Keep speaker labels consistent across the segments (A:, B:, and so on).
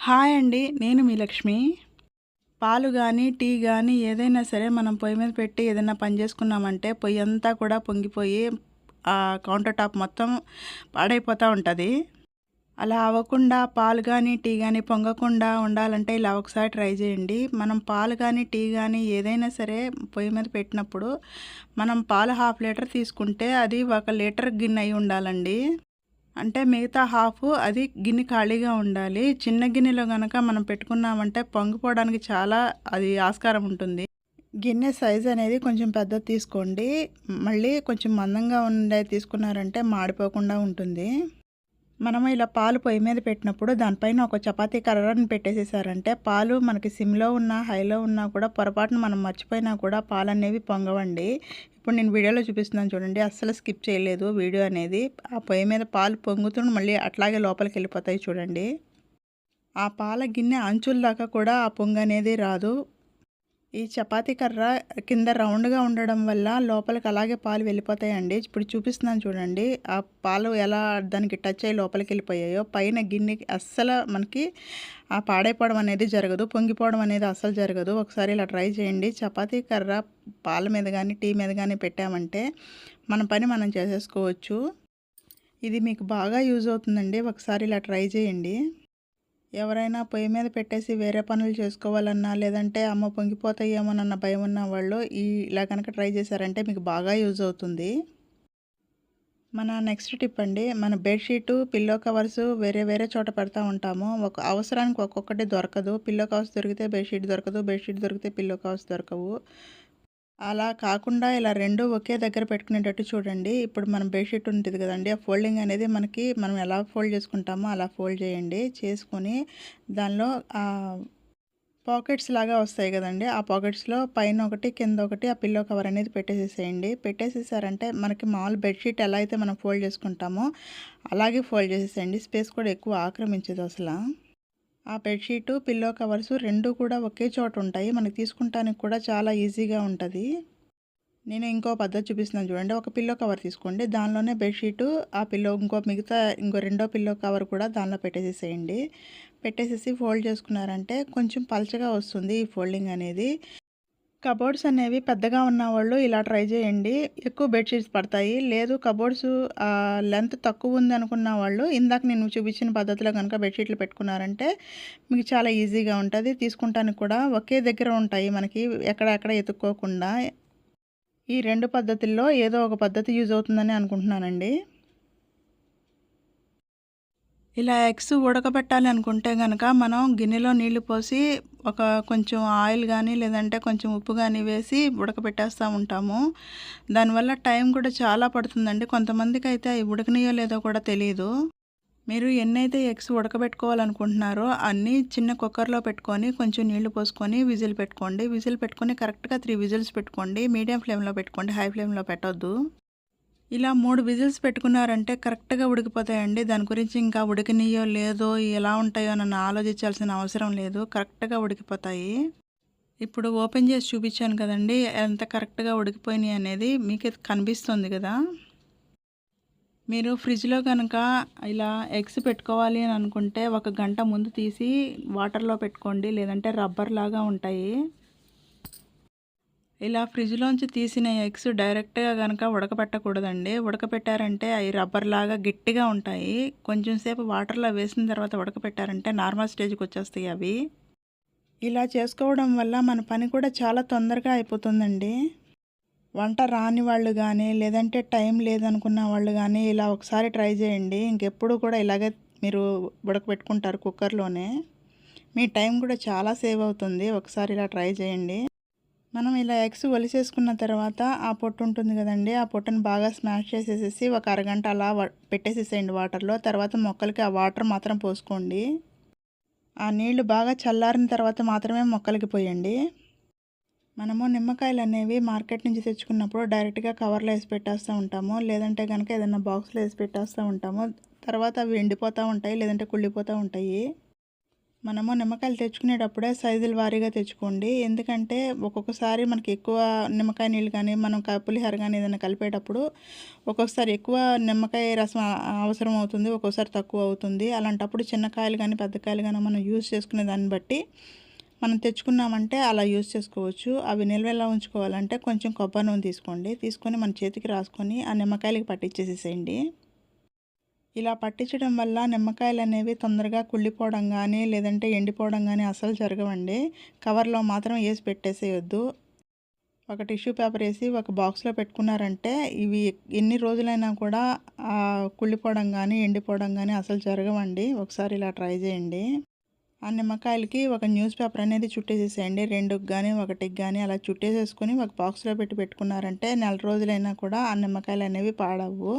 A: Hi అండి. నేను మీ లక్ష్మి. పాలు గానీ, టీ గానీ ఏదైనా సరే మనం పొయ్యి మీద పెట్టి ఏదైనా పని చేసుకున్నామంటే పొయ్యంతా కూడా పొంగిపోయి కౌంటర్ టాప్ మొత్తం పాడైపోతూ ఉంటది. అలా అవ్వకుండా పాలు గానీ, టీ గానీ పొంగకుండా ఉండాలంటే ఇలా ఒకసారి ట్రై చేయండి. మనం పాలు గానీ, టీ గానీ ఏదైనా సరే పొయ్యి మీద పెట్టినప్పుడు మనం పాలు హాఫ్ లీటర్ తీసుకుంటే అది 1 లీటర్ గిన్నె అయి ఉండాలండి. అంటే మిగతా హాఫు అది గిన్నె ఖాళీగా ఉండాలి. చిన్న గిన్నెలో గనక మనం పెట్టుకున్నామంటే పొంగిపోవడానికి చాలా అది ఆస్కారం ఉంటుంది. గిన్నె సైజ్ అనేది కొంచెం పెద్దది తీసుకోండి. మళ్ళీ కొంచెం మందంగా ఉండేది తీసుకున్నారంటే మాడిపోకుండా ఉంటుంది. మనము ఇలా పాలు పొయ్యి మీద పెట్టినప్పుడు దానిపైన ఒక చపాతీ కర్రని పెట్టేసేసారంటే పాలు మనకి సిమ్‌లో ఉన్నా, హైలో ఉన్నా కూడా పొరపాటున మనం మర్చిపోయినా కూడా పాలనేవి పొంగవండి. ఇప్పుడు నేను వీడియోలో చూపిస్తున్నాను చూడండి. అస్సలు స్కిప్ చేయలేదు వీడియో అనేది. ఆ పొయ్యి మీద పాలు పొంగుతూ మళ్ళీ అట్లాగే లోపలికెళ్ళిపోతాయి చూడండి. ఆ పాల గిన్నె అంచుల దాకా కూడా ఆ పొంగనేది రాదు. ఈ చపాతీ కర్ర కింద రౌండ్‌గా ఉండడం వల్ల లోపలికి అలాగే పాలు వెళ్ళిపోతాయండి. ఇప్పుడు చూపిస్తున్నాను చూడండి. ఆ పాలు ఎలా దానికి టచ్ అయ్యి లోపలికెళ్ళిపోయాయో, పైన గిన్నెకి మనకి పాడైపోవడం అనేది జరగదు. పొంగిపోవడం అనేది అస్సలు జరగదు. ఒకసారి ఇలా ట్రై చేయండి. చపాతీ కర్ర పాల మీద గానీ, టీ మీద గానీ పెట్టామంటే మన పని మనం చేసేసుకోవచ్చు. ఇది మీకు బాగా యూజ్ అవుతుందండి. ఒకసారి ఇలా ట్రై చేయండి. ఎవరైనా పొయ్యి మీద పెట్టేసి వేరే పనులు చేసుకోవాలన్నా, లేదంటే అమ్మో పొంగిపోతాయేమోనన్న భయం ఉన్న వాళ్ళు ఇలా కనుక ట్రై చేశారంటే మీకు బాగా యూజ్ అవుతుంది. మన నెక్స్ట్ టిప్ అండి. మన బెడ్‌షీటు, పిల్లో కవర్సు వేరే వేరే చోట పెడతా ఉంటాము. ఒక అవసరానికి ఒక్కొక్కటి దొరకదు. పిల్లో కవర్స్ దొరికితే బెడ్‌షీట్ దొరకదు. బెడ్‌షీట్ దొరికితే పిల్లో కవర్స్ దొరకవు. అలా కాకుండా ఇలా 2 ఒకే దగ్గర పెట్టుకునేటట్టు చూడండి. ఇప్పుడు మనం బెడ్‌షీట్ ఉంటది కదండీ! ఆ ఫోల్డింగ్ అనేది మనం ఎలా ఫోల్డ్ చేసుకుంటామో అలా ఫోల్డ్ చేయండి. చేసుకొని దానిలో పాకెట్స్ లాగా వస్తాయి కదండీ! ఆ పాకెట్స్‌లో పైన ఒకటి, కింద ఒకటి ఆ పిల్లో కవర్ అనేది పెట్టేసేసేయండి. పెట్టేసేసారంటే మనకి మామూలు బెడ్‌షీట్ ఎలా అయితే మనం ఫోల్డ్ చేసుకుంటామో అలాగే ఫోల్డ్ చేసేసేయండి. స్పేస్ కూడా ఎక్కువ ఆక్రమించదు అసల. ఆ బెడ్‌షీటు, పిల్లో కవర్సు 2 కూడా ఒకే చోట ఉంటాయి. మనకి తీసుకుంటానికి కూడా చాలా ఈజీగా ఉంటది. నేను ఇంకో పద్ధతి చూపిస్తున్నాను చూడండి. ఒక పిల్లో కవర్ తీసుకోండి. దానిలోనే బెడ్‌షీటు, ఆ పిల్లో ఇంకో రెండో పిల్లో కవర్ కూడా దానిలో పెట్టేసేసేయండి. పెట్టేసేసి ఫోల్డ్ చేసుకున్నారంటే కొంచెం పలచగా వస్తుంది ఈ ఫోల్డింగ్ అనేది. కబోర్డ్స్ అనేవి పెద్దగా ఉన్నవాళ్ళు ఇలా ట్రై చేయండి. ఎక్కువ బెడ్‌షీట్స్ పడతాయి. లేదు కబోర్డ్స్ లెంత్ తక్కువ ఉందనుకున్న వాళ్ళు ఇందాక నేను చూపించిన పద్ధతిలో కనుక బెడ్‌షీట్లు పెట్టుకున్నారంటే మీకు చాలా ఈజీగా ఉంటది. తీసుకుంటానికి కూడా ఒకే దగ్గర ఉంటాయి మనకి ఎక్కడ ఎతుక్కోకుండా. ఈ 2 పద్ధతుల్లో ఏదో ఒక పద్ధతి యూజ్ అవుతుందని అనుకుంటున్నానండి. ఇలా ఎగ్స్ ఉడకబెట్టాలి అనుకుంటే గనక మనం గిన్నెలో నీళ్లు పోసి కొంచెం ఆయిల్ గానీ, లేదంటే కొంచెం ఉప్పు గానీ వేసి ఉడకబెట్టేస్తూ ఉంటాము. దానివల్ల టైం కూడా చాలా పడుతుందండి. కొంతమందికైతే అవి ఉడకనియో లేదో కూడా తెలీదు. మీరు ఎన్నైతే ఎగ్స్ ఉడకబెట్టుకోవాలనుకుంటున్నారో అన్నీ చిన్న కుక్కర్‌లో పెట్టుకొని కొంచెం నీళ్లు పోసుకొని విజిల్ పెట్టుకోండి. విజిల్ పెట్టుకొని కరెక్ట్‌గా 3 విజిల్స్ పెట్టుకోండి. మీడియం ఫ్లేమ్‌లో పెట్టుకోండి. హై ఫ్లేమ్‌లో పెట్టొద్దు. ఇలా 3 విజిల్స్ పెట్టుకున్నారంటే కరెక్ట్‌గా ఉడికిపోతాయండి. దాని గురించి ఇంకా ఉడకనియో లేదో ఎలా ఉంటాయో నన్ను ఆలోచించాల్సిన అవసరం లేదు. కరెక్ట్‌గా ఉడికిపోతాయి. ఇప్పుడు ఓపెన్ చేసి చూపించాను కదండీ! ఎంత కరెక్ట్‌గా ఉడికిపోయినాయి అనేది మీకే కనిపిస్తుంది కదా! మీరు ఫ్రిడ్జ్‌లో గనక ఇలా ఎగ్స్ పెట్టుకోవాలి అని అనుకుంటే 1 గంట ముందు తీసి వాటర్‌లో పెట్టుకోండి. లేదంటే రబ్బర్‌లాగా ఉంటాయి. ఇలా ఫ్రిడ్జ్‌లోంచి తీసిన ఎగ్స్ డైరెక్ట్‌గా గనక ఉడకబెట్టకూడదండి. ఉడకబెట్టారంటే అవి రబ్బర్‌లాగా గట్టిగా ఉంటాయి. కొంచెం సేపు వాటర్‌లో వేసిన తర్వాత ఉడకబెట్టారంటే నార్మల్ స్టేజ్‌కి వచ్చేస్తాయి అవి. ఇలా చేసుకోవడం వల్ల మన పని కూడా చాలా తొందరగా అయిపోతుందండి. వంట రాని వాళ్ళు గానీ, లేదంటే టైం లేదనుకున్న వాళ్ళు గానీ ఇలా ఒకసారి ట్రై చేయండి. ఇంకెప్పుడు కూడా ఇలాగే మీరు ఉడకబెట్టుకుంటారు కుక్కర్‌లోనే. మీ టైం కూడా చాలా సేవ్ అవుతుంది. ఒకసారి ఇలా ట్రై చేయండి. మనం ఇలా ఎగ్స్ ఒలిసేసుకున్న తర్వాత ఆ పొట్టు ఉంటుంది కదండీ! ఆ పొట్టుని బాగా స్మాష్ చేసేసేసి ఒక అరగంట అలా పెట్టేసేసేయండి వాటర్‌లో. తర్వాత మొక్కలకి ఆ వాటర్ మాత్రం పోసుకోండి. ఆ నీళ్లు బాగా చల్లారిన తర్వాత మాత్రమే మొక్కలకి పోయండి. మనము నిమ్మకాయలనేవి మార్కెట్ నుంచి తెచ్చుకున్నప్పుడు డైరెక్ట్‌గా కవర్‌లో ఏసి పెట్టేస్తూ ఉంటాము. లేదంటే గనక ఏదైనా బాక్స్‌లో ఏసి పెట్టేస్తూ ఉంటాము. తర్వాత అవి ఎండిపోతూ ఉంటాయి. లేదంటే కుళ్ళిపోతూ ఉంటాయి. మనము నిమ్మకాయలు తెచ్చుకునేటప్పుడే సైజుల వారీగా తెచ్చుకోండి. ఎందుకంటే ఒక్కొక్కసారి మనకి ఎక్కువ నిమ్మకాయ నీళ్ళు కానీ, మనం పులిహోర కానీ ఏదైనా కలిపేటప్పుడు ఒక్కొక్కసారి ఎక్కువ నిమ్మకాయ రసం అవసరం అవుతుంది. ఒక్కొక్కసారి తక్కువ అవుతుంది. అలాంటప్పుడు చిన్న కాయలు కానీ, పెద్ద కాయలు కానీ మనం యూజ్ చేసుకునే దాన్ని బట్టి మనం తెచ్చుకున్నామంటే అలా యూజ్ చేసుకోవచ్చు. అవి నిల్వ ఎలా ఉంచుకోవాలంటే కొంచెం కొబ్బరి నూనె తీసుకోండి. తీసుకొని మన చేతికి రాసుకొని ఆ నిమ్మకాయలకి పట్టించేసేసేయండి. ఇలా పట్టించడం వల్ల నిమ్మకాయలు అనేవి తొందరగా కుళ్ళిపోవడం కానీ లేదంటే ఎండిపోవడం కానీ అస్సలు జరగవండి. కవర్లో మాత్రం వేసి పెట్టేసేయొద్దు. ఒక టిష్యూ పేపర్ వేసి ఒక బాక్స్లో పెట్టుకున్నారంటే ఇవి ఎన్ని రోజులైనా కూడా కుళ్ళిపోవడం కానీ ఎండిపోవడం కానీ అసలు జరగవండి. ఒకసారి ఇలా ట్రై చేయండి. ఆ నిమ్మకాయలకి ఒక న్యూస్ పేపర్ అనేది చుట్టేసేసేయండి. 2కి కానీ 1కి కానీ అలా చుట్టేసేసుకొని ఒక బాక్స్లో పెట్టుకున్నారంటే నెల రోజులైనా కూడా ఆ నిమ్మకాయలు అనేవి పాడవు.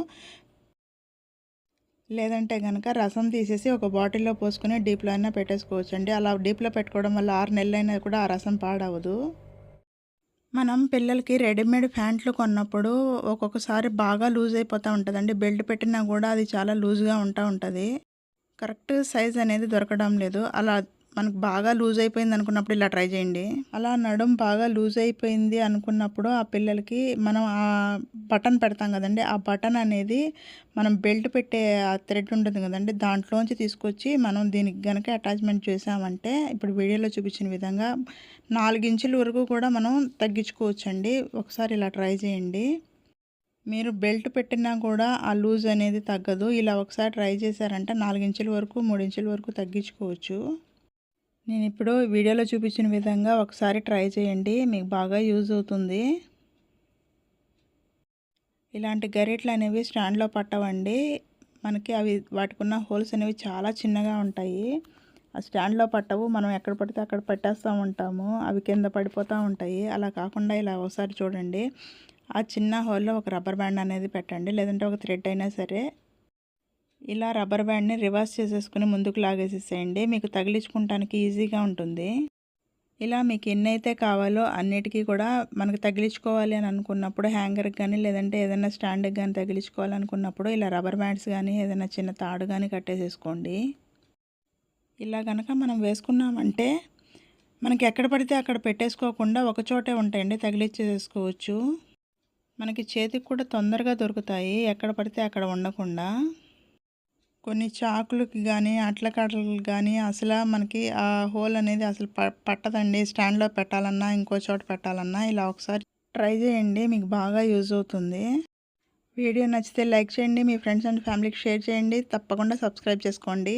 A: లేదంటే కనుక రసం తీసేసి ఒక బాటిల్లో పోసుకొని డీప్లో అయినా పెట్టేసుకోవచ్చండి. అలా డీప్లో పెట్టుకోవడం వల్ల 6 నెలలైనా కూడా ఆ రసం పాడవదు. మనం పిల్లలకి రెడీమేడ్ ప్యాంట్లు కొన్నప్పుడు ఒక్కొక్కసారి బాగా లూజ్ అయిపోతూ ఉంటుందండి. బెల్ట్ పెట్టినా కూడా అది చాలా లూజ్గా ఉంటుంది. కరెక్ట్ సైజ్ అనేది దొరకడం లేదు. అలా మనకు బాగా లూజ్ అయిపోయింది అనుకున్నప్పుడు ఇలా ట్రై చేయండి. అలా నడుం బాగా లూజ్ అయిపోయింది అనుకున్నప్పుడు ఆ పిల్లలకి మనం ఆ బటన్ పెడతాం కదండి, ఆ బటన్ అనేది మనం బెల్ట్ పెట్టే ఆ థ్రెడ్ ఉంటుంది కదండి, దాంట్లోంచి తీసుకొచ్చి మనం దీనికి కనుక అటాచ్మెంట్ చేసామంటే ఇప్పుడు వీడియోలో చూపించిన విధంగా 4 ఇంచుల వరకు కూడా మనం తగ్గించుకోవచ్చండి. ఒకసారి ఇలా ట్రై చేయండి. మీరు బెల్ట్ పెట్టినా కూడా ఆ లూజ్ అనేది తగ్గదు. ఇలా ఒకసారి ట్రై చేశారంటే 4 ఇంచుల వరకు 3 ఇంచుల వరకు తగ్గించుకోవచ్చు. నేను ఇప్పుడు వీడియోలో చూపించిన విధంగా ఒకసారి ట్రై చేయండి, మీకు బాగా యూజ్ అవుతుంది. ఇలాంటి గరిట్లు అనేవి స్టాండ్లో పట్టవండి. మనకి అవి వాటికున్న హోల్స్ అనేవి చాలా చిన్నగా ఉంటాయి. ఆ స్టాండ్లో పట్టవు. మనం ఎక్కడ పడితే అక్కడ పెట్టేస్తూ ఉంటాము, అవి కింద పడిపోతూ ఉంటాయి. అలా కాకుండా ఇలా ఒకసారి చూడండి, ఆ చిన్న హోల్లో ఒక రబ్బర్ బ్యాండ్ అనేది పెట్టండి, లేదంటే ఒక థ్రెడ్ అయినా సరే. ఇలా రబ్బర్ బ్యాండ్ని రివర్స్ చేసేసుకుని ముందుకు లాగేసేసేయండి. మీకు తగిలించుకోవటానికి ఈజీగా ఉంటుంది. ఇలా మీకు ఎన్నైతే కావాలో అన్నిటికీ కూడా మనకు తగిలించుకోవాలి అని అనుకున్నప్పుడు హ్యాంగర్కి కానీ లేదంటే ఏదైనా స్టాండ్కి కానీ తగిలించుకోవాలనుకున్నప్పుడు ఇలా రబ్బర్ బ్యాండ్స్ కానీ ఏదైనా చిన్న తాడు కానీ కట్టేసేసుకోండి. ఇలా కనుక మనం వేసుకున్నామంటే మనకి ఎక్కడ పడితే అక్కడ పెట్టేసుకోకుండా ఒక చోటే ఉంటాయండి, తగిలించేసుకోవచ్చు. మనకి చేతికి కూడా తొందరగా దొరుకుతాయి, ఎక్కడ పడితే అక్కడ ఉండకుండా. కొన్ని చాకులకి కానీ అట్ల కట్టలకి కానీ అసలు మనకి ఆ హోల్ అనేది అసలు పట్టదండి. స్టాండ్లో పెట్టాలన్నా ఇంకో చోట పెట్టాలన్నా ఇలా ఒకసారి ట్రై చేయండి, మీకు బాగా యూజ్ అవుతుంది. వీడియో నచ్చితే లైక్ చేయండి, మీ ఫ్రెండ్స్ అండ్ ఫ్యామిలీకి షేర్ చేయండి, తప్పకుండా సబ్స్క్రైబ్ చేసుకోండి.